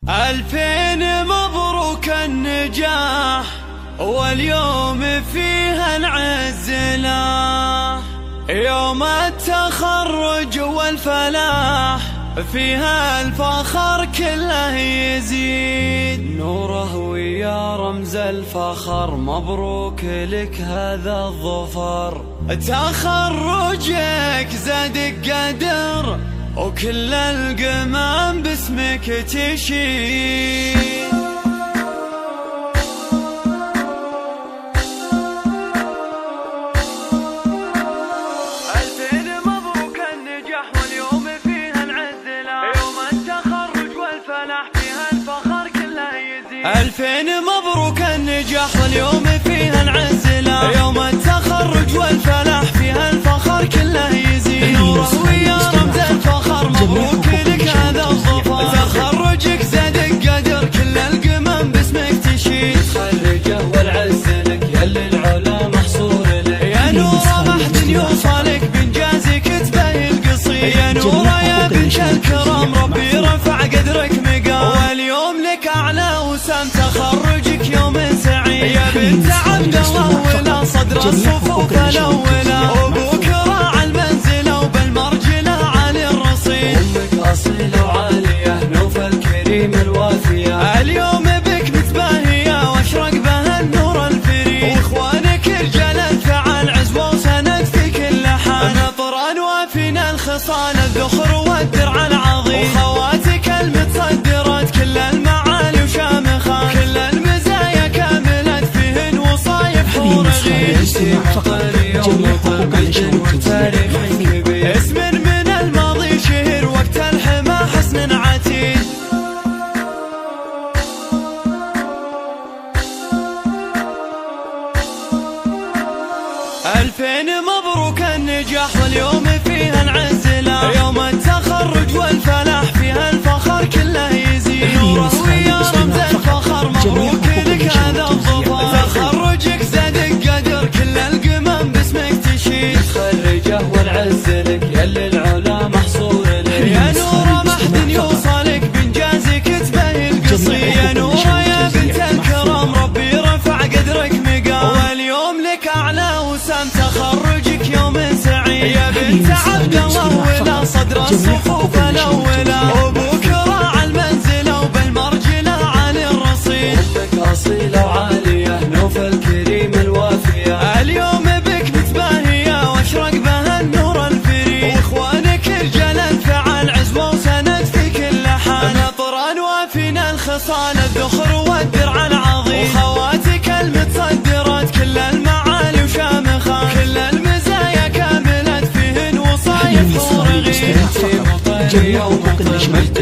ألفين مبروك النجاح، واليوم فيها نعز له، يوم التخرج والفلاح، فيها الفخر كله يزيد نوره ويا رمز الفخر. مبروك لك هذا الظفر، تخرجك زادك قدر، وكل القمم باسمك تشيد. ألفين مبروك النجاح، واليوم فيها نعز له، يوم التخرج والفلاح، فيها الفخر كله يزيد. ألفين مبروك النجاح، واليوم فيها نعز له، يوم التخرج والفلاح، فيها الفخر كله يزيد نوره ويا رمز الفخر. مبروك لك هذا الظفر، تخرجك زادك قدر، كل القمم باسمك تشيد. تخرجه والعز لك، يلي العلا محصور لك، يا نور محد يوصلك بإنجازك تبهي القصيد. يا نور يا بنت الكرام، ربي رفع قدرك مقام، واليوم لك أعلى وسام، تخرجك يوم سعيد. يا بنت عبد الله ولا صدر الصفوف الأولى، وأبوك راعى المنزلة وبالمرجلة عالي الرصيد. أمك أصيلة وعالية، نوف الكريم الوافية، اليوم بك متباهية واشرق بها النور الفريد. واخوانك رجال الفعال، عزوة وسند في كل حال، نطران وافينا الخصال، الذخر والدرع العظيم. وخواتك المتصدرات كل المعالي وشامخات، كل المزايا كاملات، فيهن وصايف حور غير. اسم من الماضي شهر، وقت الحما حسن عتيد. ألفين مبروك النجاح، واليوم فيها نعز له، يوم التخرج والفلاح، فيها الفخر كله يزيد نوره ويا رمز الفخر. مبروك لك هذا الظفر، تخرجك زادك قدر، كل القمم باسمك تشيد. تخرجه والعز لك، يلي العلا محصور لك، يا نور محد يوصلك بإنجازك تبهي القصيد. يا نور يا بنت الكرام، ربي رفع قدرك مقام، واليوم لك أعلى وسام، تخرجك يوم سعيد. يا بنت عبد الله ولا صدر الصفوف الأولى، وأبوك راعى المنزلة وبالمرجلة عالي الرصيد. أمك أصيلة وعالية، نوف الكريم الوافية، اليوم بك متباهية واشرق بها النور الفريد. واخوانك رجال الفعال، عزوة وسند في كل حال، نطران وافينا الخصال، الذخر والدرع العظيم. وخواتك المتصدرات كل المعالي وشامخات، كل المزايا كاملات، فيهن وصايف حور غير. يوم مجد